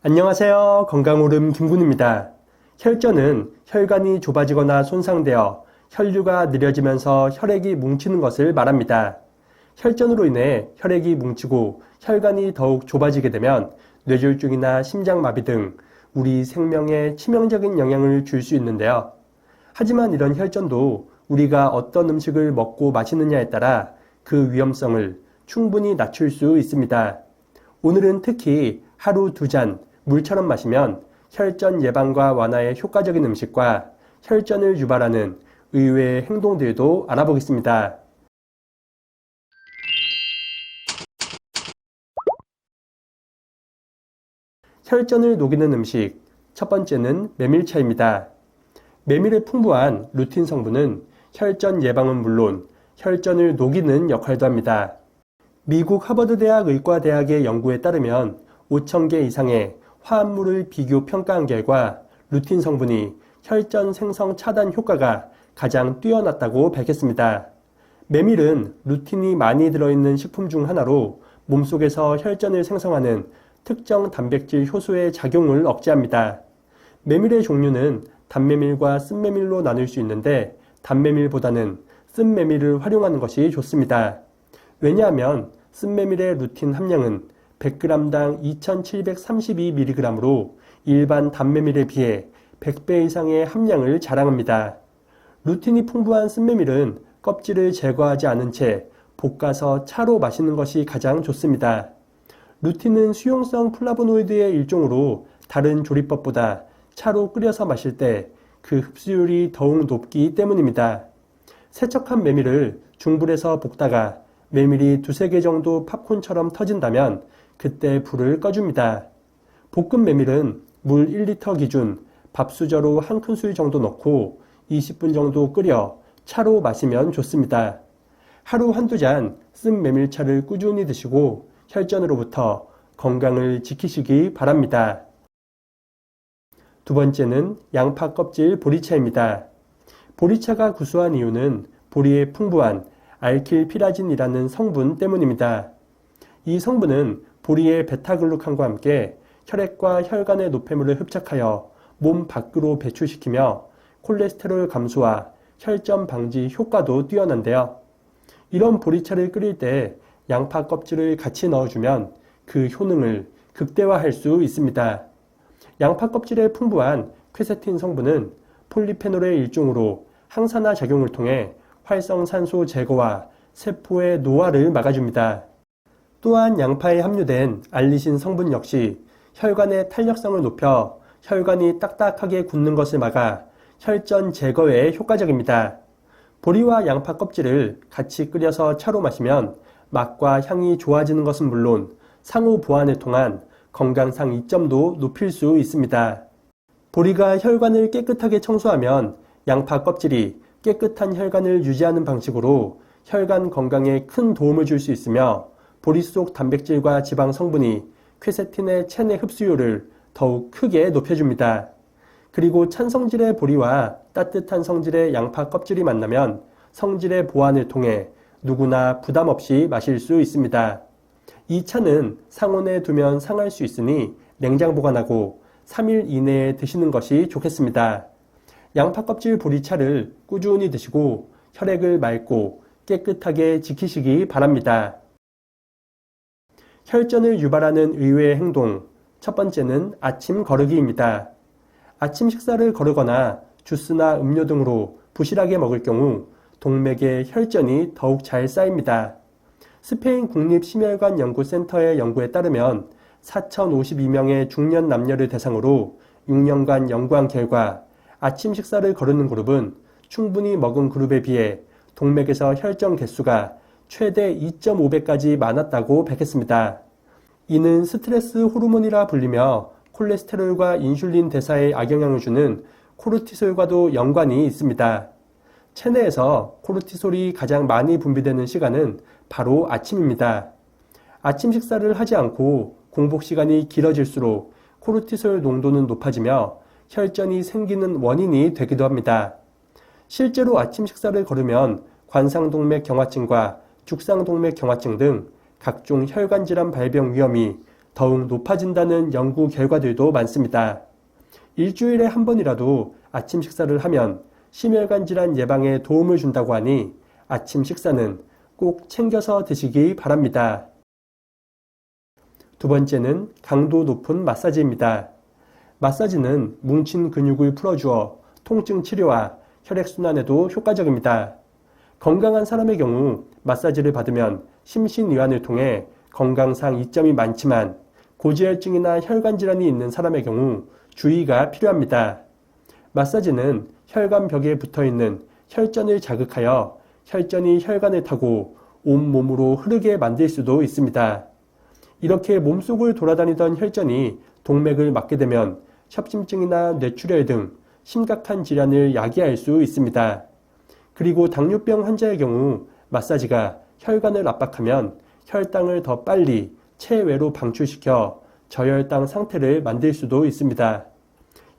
안녕하세요. 건강오름 김군입니다. 혈전은 혈관이 좁아지거나 손상되어 혈류가 느려지면서 혈액이 뭉치는 것을 말합니다. 혈전으로 인해 혈액이 뭉치고 혈관이 더욱 좁아지게 되면 뇌졸중이나 심장마비 등 우리 생명에 치명적인 영향을 줄 수 있는데요. 하지만 이런 혈전도 우리가 어떤 음식을 먹고 마시느냐에 따라 그 위험성을 충분히 낮출 수 있습니다. 오늘은 특히 하루 2잔 물처럼 마시면 혈전 예방과 완화에 효과적인 음식과 혈전을 유발하는 의외의 행동들도 알아보겠습니다. 혈전을 녹이는 음식, 첫 번째는 메밀차입니다. 메밀의 풍부한 루틴 성분은 혈전 예방은 물론 혈전을 녹이는 역할도 합니다. 미국 하버드대학 의과대학의 연구에 따르면 5,000개 이상의 화합물을 비교 평가한 결과 루틴 성분이 혈전 생성 차단 효과가 가장 뛰어났다고 밝혔습니다. 메밀은 루틴이 많이 들어있는 식품 중 하나로 몸속에서 혈전을 생성하는 특정 단백질 효소의 작용을 억제합니다. 메밀의 종류는 단메밀과 쓴메밀로 나눌 수 있는데 단메밀보다는 쓴메밀을 활용하는 것이 좋습니다. 왜냐하면 쓴메밀의 루틴 함량은 100g당 2732mg으로 일반 단메밀에 비해 100배 이상의 함량을 자랑합니다. 루틴이 풍부한 쓴메밀은 껍질을 제거하지 않은 채 볶아서 차로 마시는 것이 가장 좋습니다. 루틴은 수용성 플라보노이드의 일종으로 다른 조리법보다 차로 끓여서 마실 때 그 흡수율이 더욱 높기 때문입니다. 세척한 메밀을 중불에서 볶다가 메밀이 2-3개 정도 팝콘처럼 터진다면 그때 불을 꺼줍니다. 볶은 메밀은 물 1리터 기준 밥수저로 1큰술 정도 넣고 20분 정도 끓여 차로 마시면 좋습니다. 하루 1-2잔 쓴 메밀차를 꾸준히 드시고 혈전으로부터 건강을 지키시기 바랍니다. 두 번째는 양파 껍질 보리차입니다. 보리차가 구수한 이유는 보리에 풍부한 알킬피라진이라는 성분 때문입니다. 이 성분은 보리의 베타글루칸과 함께 혈액과 혈관의 노폐물을 흡착하여 몸 밖으로 배출시키며 콜레스테롤 감소와 혈전 방지 효과도 뛰어난데요. 이런 보리차를 끓일 때 양파 껍질을 같이 넣어주면 그 효능을 극대화할 수 있습니다. 양파 껍질에 풍부한 퀘세틴 성분은 폴리페놀의 일종으로 항산화 작용을 통해 활성산소 제거와 세포의 노화를 막아줍니다. 또한 양파에 함유된 알리신 성분 역시 혈관의 탄력성을 높여 혈관이 딱딱하게 굳는 것을 막아 혈전 제거에 효과적입니다. 보리와 양파 껍질을 같이 끓여서 차로 마시면 맛과 향이 좋아지는 것은 물론 상호 보완을 통한 건강상 이점도 높일 수 있습니다. 보리가 혈관을 깨끗하게 청소하면 양파 껍질이 깨끗한 혈관을 유지하는 방식으로 혈관 건강에 큰 도움을 줄 수 있으며 보리 속 단백질과 지방 성분이 퀘세틴의 체내 흡수율을 더욱 크게 높여줍니다. 그리고 찬 성질의 보리와 따뜻한 성질의 양파 껍질이 만나면 성질의 보완을 통해 누구나 부담 없이 마실 수 있습니다. 이 차는 상온에 두면 상할 수 있으니 냉장 보관하고 3일 이내에 드시는 것이 좋겠습니다. 양파 껍질 보리차를 꾸준히 드시고 혈액을 맑고 깨끗하게 지키시기 바랍니다. 혈전을 유발하는 의외의 행동, 첫 번째는 아침 거르기입니다. 아침 식사를 거르거나 주스나 음료 등으로 부실하게 먹을 경우 동맥에 혈전이 더욱 잘 쌓입니다. 스페인 국립심혈관 연구센터의 연구에 따르면 4,052명의 중년 남녀를 대상으로 6년간 연구한 결과 아침 식사를 거르는 그룹은 충분히 먹은 그룹에 비해 동맥에서 혈전 개수가 최대 2.5배까지 많았다고 밝혔습니다. 이는 스트레스 호르몬이라 불리며 콜레스테롤과 인슐린 대사에 악영향을 주는 코르티솔과도 연관이 있습니다. 체내에서 코르티솔이 가장 많이 분비되는 시간은 바로 아침입니다. 아침 식사를 하지 않고 공복 시간이 길어질수록 코르티솔 농도는 높아지며 혈전이 생기는 원인이 되기도 합니다. 실제로 아침 식사를 거르면 관상동맥 경화증과 죽상동맥 경화증 등 각종 혈관 질환 발병 위험이 더욱 높아진다는 연구 결과들도 많습니다. 일주일에 한 번이라도 아침 식사를 하면 심혈관 질환 예방에 도움을 준다고 하니 아침 식사는 꼭 챙겨서 드시기 바랍니다. 두 번째는 강도 높은 마사지입니다. 마사지는 뭉친 근육을 풀어주어 통증 치료와 혈액순환에도 효과적입니다. 건강한 사람의 경우 마사지를 받으면 심신이완을 통해 건강상 이점이 많지만 고지혈증이나 혈관질환이 있는 사람의 경우 주의가 필요합니다. 마사지는 혈관벽에 붙어있는 혈전을 자극하여 혈전이 혈관을 타고 온몸으로 흐르게 만들 수도 있습니다. 이렇게 몸속을 돌아다니던 혈전이 동맥을 막게 되면 협심증이나 뇌출혈 등 심각한 질환을 야기할 수 있습니다. 그리고 당뇨병 환자의 경우 마사지가 혈관을 압박하면 혈당을 더 빨리 체외로 방출시켜 저혈당 상태를 만들 수도 있습니다.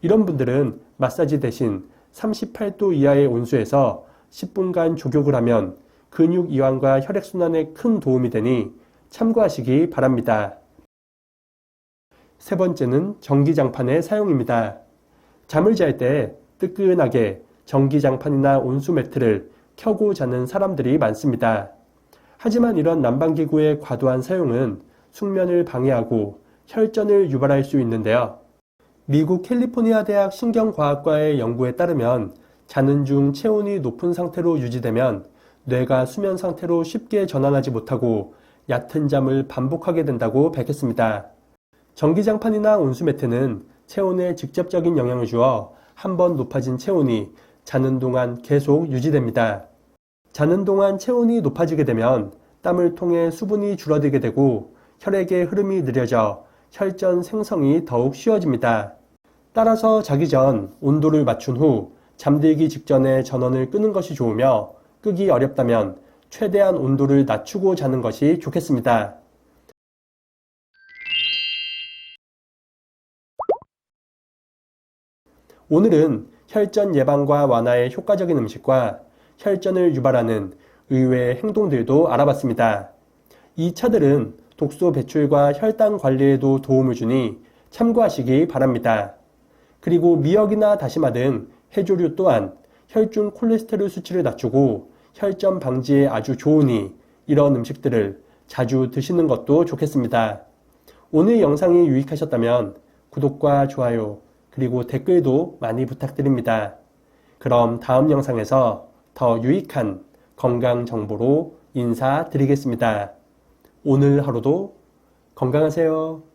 이런 분들은 마사지 대신 38도 이하의 온수에서 10분간 족욕을 하면 근육 이완과 혈액순환에 큰 도움이 되니 참고하시기 바랍니다. 세 번째는 전기장판의 사용입니다. 잠을 잘 때 뜨끈하게 전기장판이나 온수 매트를 켜고 자는 사람들이 많습니다. 하지만 이런 난방기구의 과도한 사용은 숙면을 방해하고 혈전을 유발할 수 있는데요. 미국 캘리포니아 대학 신경과학과의 연구에 따르면 자는 중 체온이 높은 상태로 유지되면 뇌가 수면 상태로 쉽게 전환하지 못하고 얕은 잠을 반복하게 된다고 밝혔습니다. 전기장판이나 온수매트는 체온에 직접적인 영향을 주어 한번 높아진 체온이 자는 동안 계속 유지됩니다. 자는 동안 체온이 높아지게 되면 땀을 통해 수분이 줄어들게 되고 혈액의 흐름이 느려져 혈전 생성이 더욱 쉬워집니다. 따라서 자기 전 온도를 맞춘 후 잠들기 직전에 전원을 끄는 것이 좋으며 끄기 어렵다면 최대한 온도를 낮추고 자는 것이 좋겠습니다. 오늘은 혈전 예방과 완화에 효과적인 음식과 혈전을 유발하는 의외의 행동들도 알아봤습니다. 이 차들은 독소 배출과 혈당 관리에도 도움을 주니 참고하시기 바랍니다. 그리고 미역이나 다시마 등 해조류 또한 혈중 콜레스테롤 수치를 낮추고 혈전 방지에 아주 좋으니 이런 음식들을 자주 드시는 것도 좋겠습니다. 오늘 영상이 유익하셨다면 구독과 좋아요 그리고 댓글도 많이 부탁드립니다. 그럼 다음 영상에서 더 유익한 건강 정보로 인사드리겠습니다. 오늘 하루도 건강하세요.